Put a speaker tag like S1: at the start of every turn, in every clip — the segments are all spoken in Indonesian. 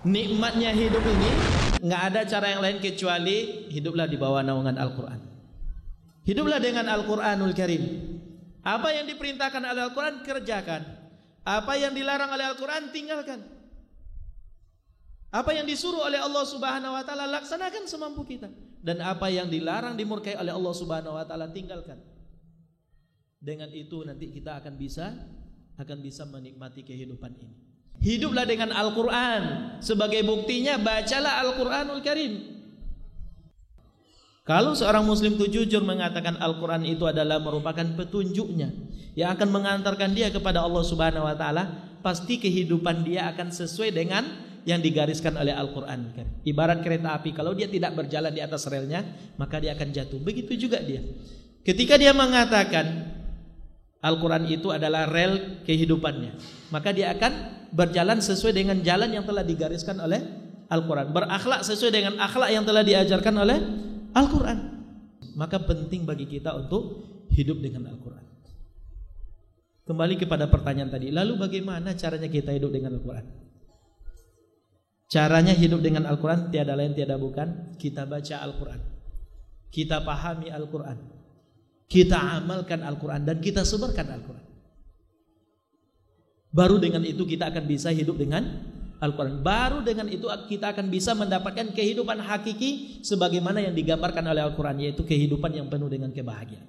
S1: Nikmatnya hidup ini nggak ada cara yang lain kecuali hiduplah di bawah naungan Al-Quran. Hiduplah dengan Al-Quranul Karim. Apa yang diperintahkan oleh Al-Quran kerjakan. Apa yang dilarang oleh Al-Quran tinggalkan. Apa yang disuruh oleh Allah Subhanahu wa taala laksanakan semampu kita. Dan apa yang dilarang dimurkai oleh Allah Subhanahu wa taala tinggalkan. Dengan itu nanti kita akan bisa menikmati kehidupan ini. Hiduplah dengan Al-Quran. Sebagai buktinya bacalah Al-Quranul Karim. Kalau seorang muslim itu jujur mengatakan Al-Quran itu adalah merupakan petunjuknya yang akan mengantarkan dia kepada Allah Subhanahu wa taala, pasti kehidupan dia akan sesuai dengan yang digariskan oleh Al-Quran. Ibarat kereta api, kalau dia tidak berjalan di atas relnya, maka dia akan jatuh. Begitu juga dia. Ketika dia mengatakan Al-Quran itu adalah rel kehidupannya, maka dia akan berjalan sesuai dengan jalan yang telah digariskan oleh Al-Quran, berakhlak sesuai dengan akhlak yang telah diajarkan oleh Al-Quran. Maka penting bagi kita untuk hidup dengan Al-Quran. Kembali kepada pertanyaan tadi, lalu bagaimana caranya kita hidup dengan Al-Quran? Caranya hidup dengan Al-Quran tiada lain tiada bukan kita baca Al-Quran, kita pahami Al-Quran, kita amalkan Al-Quran, dan kita sebarkan Al-Quran. Baru dengan itu kita akan bisa hidup dengan Al-Quran. Baru dengan itu kita akan bisa mendapatkan kehidupan hakiki sebagaimana yang digambarkan oleh Al-Quran, yaitu kehidupan yang penuh dengan kebahagiaan.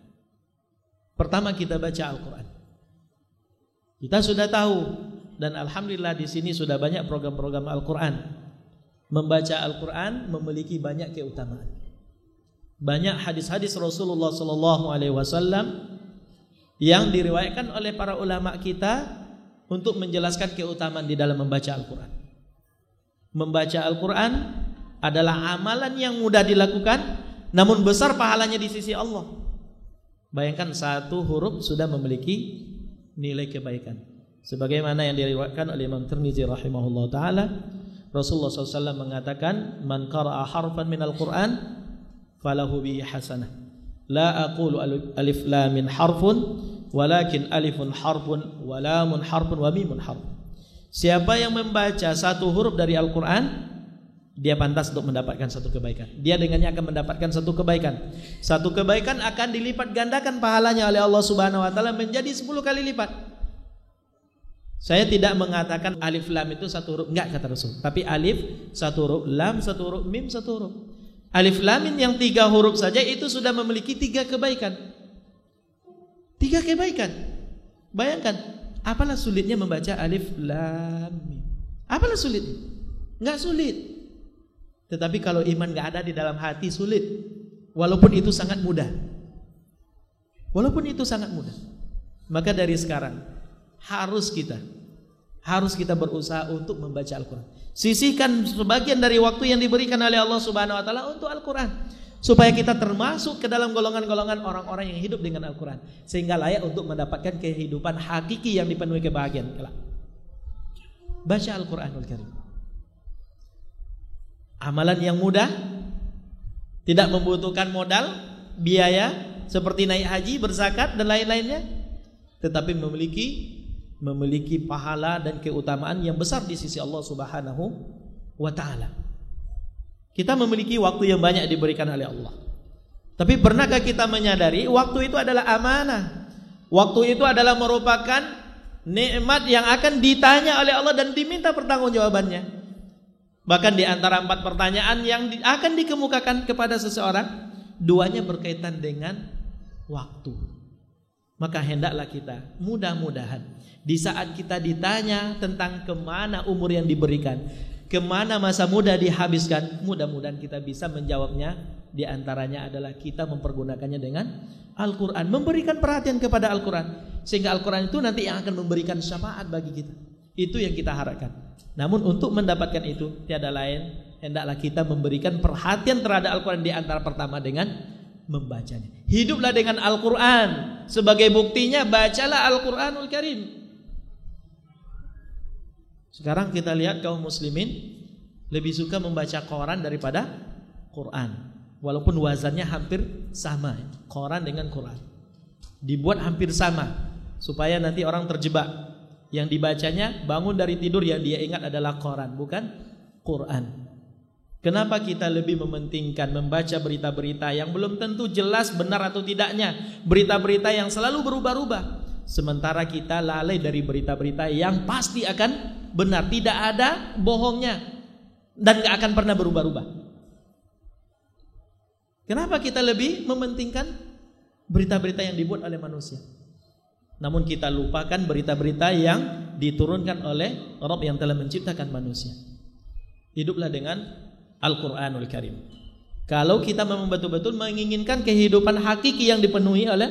S1: Pertama, kita baca Al-Quran. Kita sudah tahu, dan alhamdulillah di sini sudah banyak program-program Al-Quran. Membaca Al-Quran memiliki banyak keutamaan. Banyak hadis-hadis Rasulullah SAW yang diriwayatkan oleh para ulama kita untuk menjelaskan keutamaan di dalam membaca Al-Quran. Membaca Al-Quran adalah amalan yang mudah dilakukan, namun besar pahalanya di sisi Allah. Bayangkan satu huruf sudah memiliki nilai kebaikan. Sebagaimana yang diriwayatkan oleh Imam Tirmizi rahimahullah ta'ala, Rasulullah SAW mengatakan, man qara'a harfan minal Qur'an falahu bihi hasanah. La aqulu alif lam min harfun, walakin alifun harfun, wa lamun harfun, wa mimun harfun. Siapa yang membaca satu huruf dari Al-Quran, dia pantas untuk mendapatkan satu kebaikan. Dia dengannya akan mendapatkan satu kebaikan. Satu kebaikan akan dilipat gandakan pahalanya oleh Allah Subhanahu wa taala menjadi 10 kali lipat. Saya tidak mengatakan alif lam itu satu huruf, enggak kata Rasul. Tapi alif satu huruf, lam satu huruf, mim satu huruf. Alif lam mim yang 3 huruf saja itu sudah memiliki 3 kebaikan. 3 kebaikan. Bayangkan, apalah sulitnya membaca alif lam mim? Apalah sulitnya? Enggak sulit. Tetapi kalau iman enggak ada di dalam hati sulit. Walaupun itu sangat mudah. Walaupun itu sangat mudah. Maka dari sekarang harus kita berusaha untuk membaca Al-Quran. Sisihkan sebagian dari waktu yang diberikan oleh Allah Subhanahu wa taala untuk Al-Quran, supaya kita termasuk ke dalam golongan-golongan orang-orang yang hidup dengan Al-Quran, sehingga layak untuk mendapatkan kehidupan hakiki yang dipenuhi kebahagiaan kelak. Baca Al-Quranul Karim. Amalan yang mudah, tidak membutuhkan modal, biaya seperti naik haji, berzakat dan lain-lainnya, tetapi memiliki pahala dan keutamaan yang besar di sisi Allah Subhanahu wa taala. Kita memiliki waktu yang banyak diberikan oleh Allah. Tapi pernahkah kita menyadari waktu itu adalah amanah? Waktu itu adalah merupakan nikmat yang akan ditanya oleh Allah dan diminta pertanggungjawabannya. Bahkan di antara 4 pertanyaan yang akan dikemukakan kepada seseorang, 2-nya berkaitan dengan waktu. Maka hendaklah kita, mudah-mudahan di saat kita ditanya tentang kemana umur yang diberikan, kemana masa muda dihabiskan, mudah-mudahan kita bisa menjawabnya. Di antaranya adalah kita mempergunakannya dengan Al-Quran, memberikan perhatian kepada Al-Quran, sehingga Al-Quran itu nanti yang akan memberikan syafaat bagi kita. Itu yang kita harapkan. Namun untuk mendapatkan itu tiada lain, hendaklah kita memberikan perhatian terhadap Al-Quran, di antara pertama dengan membacanya. Hiduplah dengan Al-Quran. Sebagai buktinya bacalah Al-Quranul Karim. Sekarang kita lihat kaum muslimin lebih suka membaca koran daripada Quran. Walaupun wazannya hampir sama, koran dengan Quran dibuat hampir sama, supaya nanti orang terjebak. Yang dibacanya bangun dari tidur yang dia ingat adalah koran, bukan Quran. Kenapa kita lebih mementingkan membaca berita-berita yang belum tentu jelas benar atau tidaknya, berita-berita yang selalu berubah-ubah, sementara kita lalai dari berita-berita yang pasti akan benar, tidak ada bohongnya dan gak akan pernah berubah-ubah. Kenapa kita lebih mementingkan berita-berita yang dibuat oleh manusia, namun kita lupakan berita-berita yang diturunkan oleh Rabb yang telah menciptakan manusia? Hiduplah dengan Al-Quranul Karim. Kalau kita memang betul-betul menginginkan kehidupan hakiki yang dipenuhi oleh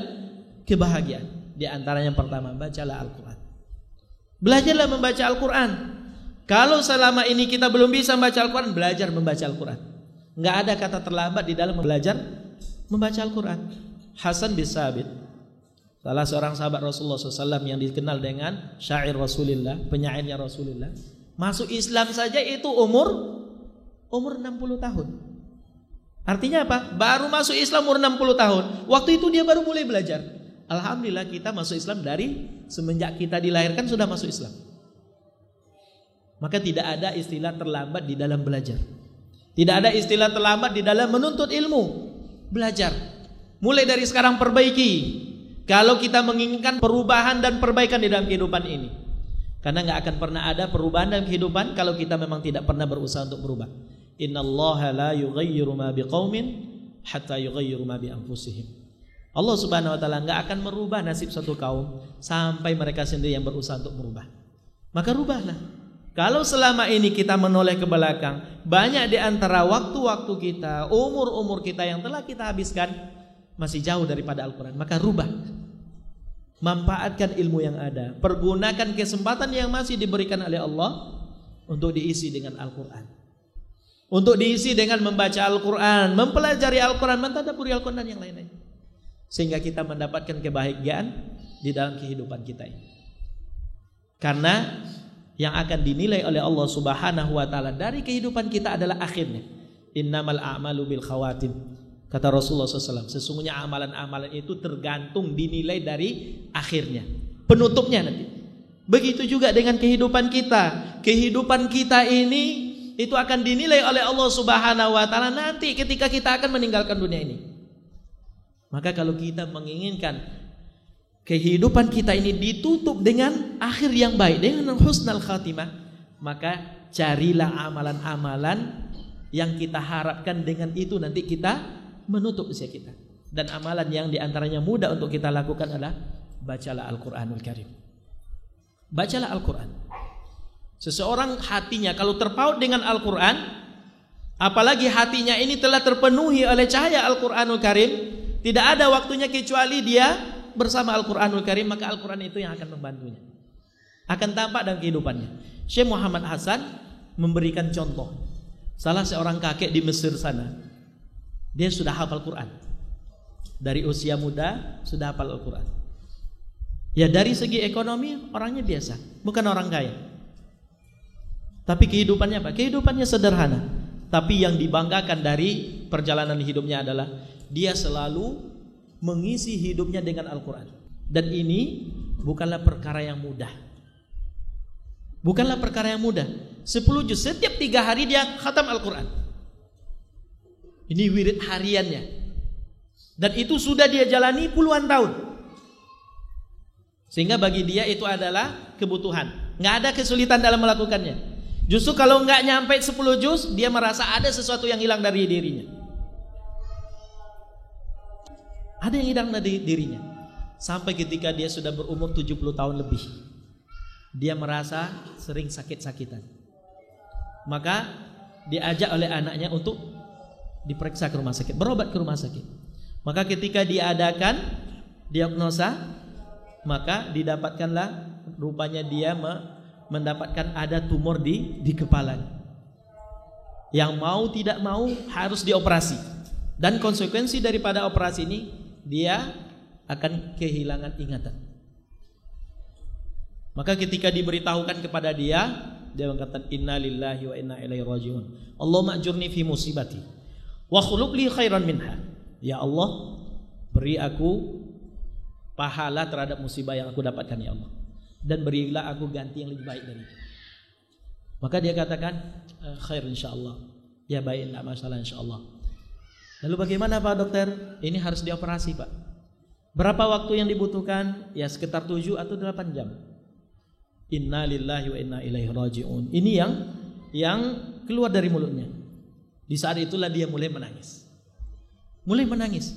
S1: kebahagiaan, di antaranya pertama, bacalah Al-Quran. Belajarlah membaca Al-Quran. Kalau selama ini kita belum bisa membaca Al-Quran, belajar membaca Al-Quran. Nggak ada kata terlambat di dalam belajar membaca Al-Quran. Hasan bin Sabit, salah seorang sahabat Rasulullah SAW yang dikenal dengan syair Rasulullah, penyairnya Rasulullah, masuk Islam saja itu umur 60 tahun. Artinya apa? Baru masuk Islam umur 60 tahun. Waktu itu dia baru mulai belajar. Alhamdulillah kita masuk Islam dari semenjak kita dilahirkan sudah masuk Islam. Maka tidak ada istilah terlambat di dalam belajar. Tidak ada istilah terlambat di dalam menuntut ilmu. Belajar. Mulai dari sekarang perbaiki. Kalau kita menginginkan perubahan dan perbaikan di dalam kehidupan ini. Karena gak akan pernah ada perubahan dalam kehidupan kalau kita memang tidak pernah berusaha untuk berubah. Innallaha la yughayyiru ma biqaumin hatta yughayyiru ma bi anfusihim. Allah Subhanahu wa taala enggak akan merubah nasib suatu kaum sampai mereka sendiri yang berusaha untuk berubah. Maka rubahlah. Kalau selama ini kita menoleh ke belakang, banyak di antara waktu-waktu kita, umur-umur kita yang telah kita habiskan masih jauh daripada Al-Quran. Maka rubah. Manfaatkan ilmu yang ada. Pergunakan kesempatan yang masih diberikan oleh Allah untuk diisi dengan Al-Quran. Untuk diisi dengan membaca Al-Quran, mempelajari Al-Quran, mentadabburi Al-Quran dan yang lain-lain. Sehingga kita mendapatkan kebahagiaan di dalam kehidupan kita ini. Karena yang akan dinilai oleh Allah Subhanahu wa taala dari kehidupan kita adalah akhirnya. Innamal a'malu bil khawatim. Kata Rasulullah SAW, sesungguhnya amalan-amalan itu tergantung dinilai dari akhirnya, penutupnya nanti. Begitu juga dengan kehidupan kita. Kehidupan kita ini itu akan dinilai oleh Allah Subhanahu wa taala nanti ketika kita akan meninggalkan dunia ini. Maka kalau kita menginginkan kehidupan kita ini ditutup dengan akhir yang baik, dengan husnul khatimah, maka carilah amalan-amalan yang kita harapkan dengan itu nanti kita menutup usia kita. Dan amalan yang diantaranya mudah untuk kita lakukan adalah bacalah Al-Quranul Karim. Bacalah Al-Quran. Seseorang hatinya kalau terpaut dengan Al-Quran, apalagi hatinya ini telah terpenuhi oleh cahaya Al-Quranul Karim, tidak ada waktunya kecuali dia bersama Al-Quranul Karim, maka Al-Quran itu yang akan membantunya, akan tampak dalam kehidupannya. Syekh Muhammad Hasan memberikan contoh. Salah seorang kakek di Mesir sana, dia sudah hafal Quran. Dari usia muda sudah hafal Al-Quran. Ya dari segi ekonomi orangnya biasa, bukan orang kaya. Tapi kehidupannya apa? Kehidupannya sederhana. Tapi yang dibanggakan dari perjalanan hidupnya adalah dia selalu mengisi hidupnya dengan Al-Quran. Dan ini bukanlah perkara yang mudah. Bukanlah perkara yang mudah. 10 juz setiap 3 hari dia khatam Al-Quran. Ini wirid hariannya. Dan itu sudah dia jalani puluhan tahun. Sehingga bagi dia itu adalah kebutuhan. Nggak ada kesulitan dalam melakukannya. Justru kalau nggak nyampe 10 juz, dia merasa ada sesuatu yang hilang dari dirinya. Ada yang hilang dari dirinya. Sampai ketika dia sudah berumur 70 tahun lebih, dia merasa sering sakit-sakitan. Maka diajak oleh anaknya untuk diperiksa ke rumah sakit, berobat ke rumah sakit. Maka ketika diadakan diagnosa, maka didapatkanlah rupanya dia mendapatkan ada tumor di kepalanya. Yang mau tidak mau harus dioperasi. Dan konsekuensi daripada operasi ini, dia akan kehilangan ingatan. Maka ketika diberitahukan kepada dia mengatakan inna lillahi wa inna ilaihi rajiun. Allahumma ajurni fi musibati wa khuluq li khairan minha. Ya Allah, beri aku pahala terhadap musibah yang aku dapatkan ya Allah, dan berilah aku ganti yang lebih baik dari itu. Maka dia katakan khair insyaallah. Ya baik, tidak masalah insyaallah. Lalu bagaimana Pak Dokter? Ini harus dioperasi Pak. Berapa waktu yang dibutuhkan? Ya sekitar 7 atau 8 jam. Inna lillahi wa inna ilaihi raji'un. Ini yang keluar dari mulutnya. Di saat itulah dia mulai menangis. Mulai menangis.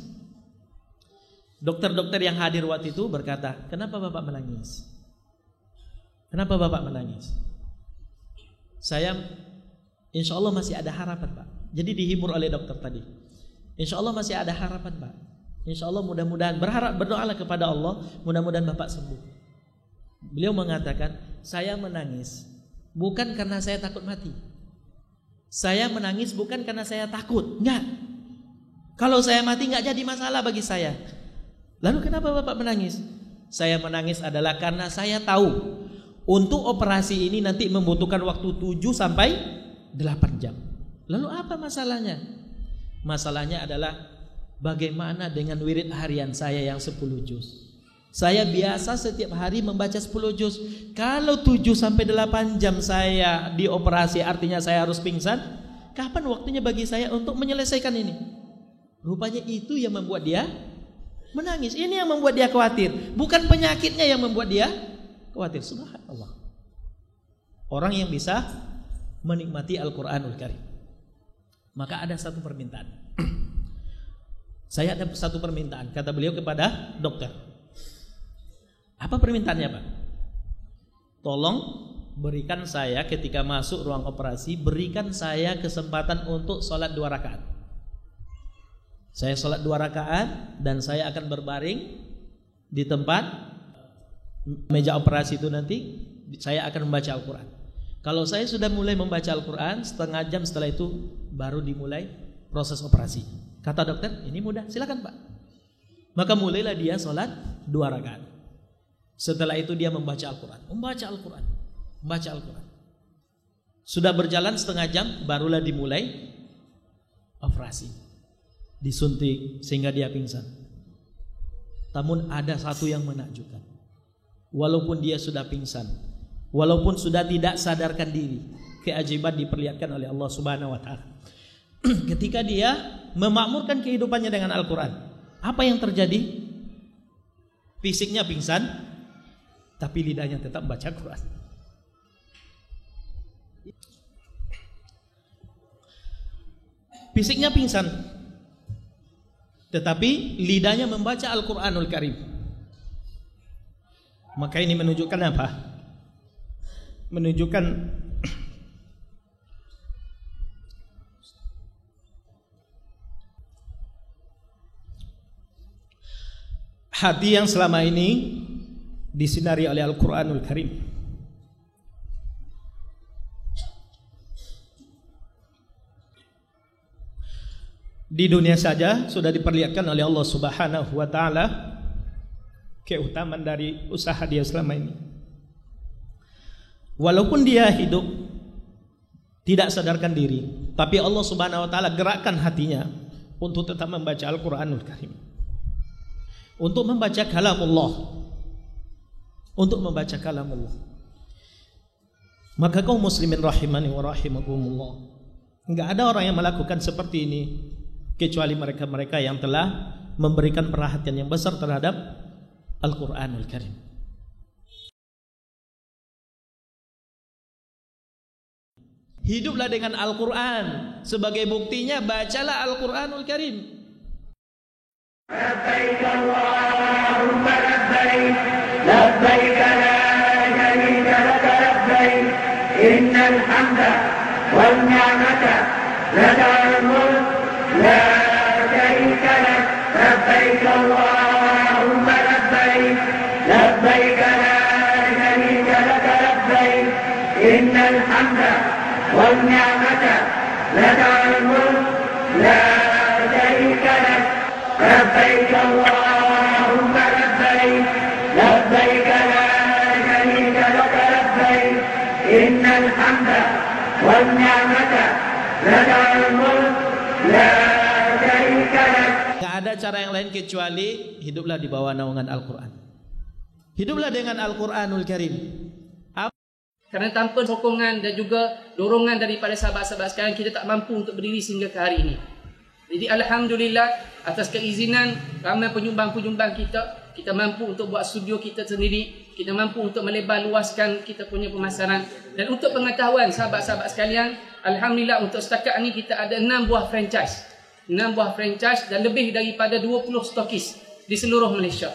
S1: Dokter-dokter yang hadir waktu itu berkata, kenapa Bapak menangis? Kenapa Bapak menangis? Saya insya Allah masih ada harapan Pak. Jadi dihibur oleh dokter tadi. Insya Allah masih ada harapan Pak. Insya Allah mudah-mudahan, berdoalah kepada Allah, mudah-mudahan Bapak sembuh. Beliau mengatakan, saya menangis bukan karena saya takut mati. Saya menangis bukan karena saya takut. Enggak. Kalau saya mati enggak jadi masalah bagi saya. Lalu kenapa Bapak menangis? Saya menangis adalah karena saya tahu untuk operasi ini nanti membutuhkan waktu 7 sampai 8 jam. Lalu apa masalahnya? Masalahnya adalah bagaimana dengan wirid harian saya yang 10 juz. Saya biasa setiap hari membaca 10 juz. Kalau 7 sampai 8 jam saya dioperasi, artinya saya harus pingsan. Kapan waktunya bagi saya untuk menyelesaikan ini? Rupanya itu yang membuat dia menangis. Ini yang membuat dia khawatir. Bukan penyakitnya yang membuat dia khawatir. Subhanallah. Orang yang bisa menikmati Al-Quranul Karim. Maka ada satu permintaan. Saya ada satu permintaan, kata beliau kepada dokter. Apa permintaannya Pak? Tolong berikan saya ketika masuk ruang operasi, berikan saya kesempatan untuk sholat 2 rakaat. Saya sholat 2 rakaat dan saya akan berbaring di tempat meja operasi itu nanti. Saya akan membaca Al-Quran. Kalau saya sudah mulai membaca Al-Quran, setengah jam setelah itu baru dimulai proses operasi. Kata dokter, ini mudah, silakan Pak. Maka mulailah dia sholat 2 rakaat. Setelah itu dia membaca Al-Quran, membaca Al-Quran, membaca Al-Quran. Sudah berjalan setengah jam, barulah dimulai operasi. Disuntik sehingga dia pingsan. Namun ada satu yang menakjubkan. Walaupun dia sudah pingsan, walaupun sudah tidak sadarkan diri, keajaiban diperlihatkan oleh Allah Subhanahu wa taala. Ketika dia memakmurkan kehidupannya dengan Al-Quran, apa yang terjadi? Fisiknya pingsan, tapi lidahnya tetap baca Quran. Fisiknya pingsan, tetapi lidahnya membaca Al-Quranul Karim. Maka ini menunjukkan apa? Menunjukkan hati yang selama ini disinari oleh Al-Quranul Karim. Di dunia saja sudah diperlihatkan oleh Allah Subhanahu wa taala keutamaan dari usaha dia selama ini. Walaupun dia hidup tidak sadarkan diri, tapi Allah Subhanahu wa taala gerakkan hatinya untuk tetap membaca Al-Quranul Karim, untuk membaca kalamullah, untuk membaca kalamullah. Maka kaum muslimin rahimani wa rahimakumullah, enggak ada orang yang melakukan seperti ini kecuali mereka-mereka yang telah memberikan perhatian yang besar terhadap Al-Quranul Karim. Hiduplah dengan Al-Quran. Sebagai buktinya bacalah Al-Quranul Karim.
S2: لبيك اللهم لبيك لبيك لا شريك لك لبيك إن الحمد والنعمة لك الملك لا شريك لك لبيك اللهم لبيك لبيك لا شريك لك لبيك إن الحمد والنعمة لك الملك لا شريك لك لبيك اللهم لبيك لبيك لا شريك لك لبيك إن الحمد والنعمة لك الملك لا شريك لك.
S1: Gak ada cara yang lain kecuali hiduplah di bawah naungan Al-Quran. Hiduplah dengan Al-Quranul Karim.
S3: Kerana tanpa sokongan dan juga dorongan daripada sahabat-sahabat sekalian, kita tak mampu untuk berdiri sehingga ke hari ini. Jadi alhamdulillah atas keizinan ramai penyumbang-penyumbang kita mampu untuk buat studio kita sendiri, kita mampu untuk melebar luaskan kita punya pemasaran. Dan untuk pengetahuan sahabat-sahabat sekalian, alhamdulillah untuk setakat ini kita ada 6 buah franchise. 6 buah franchise dan lebih daripada 20 stokis di seluruh Malaysia.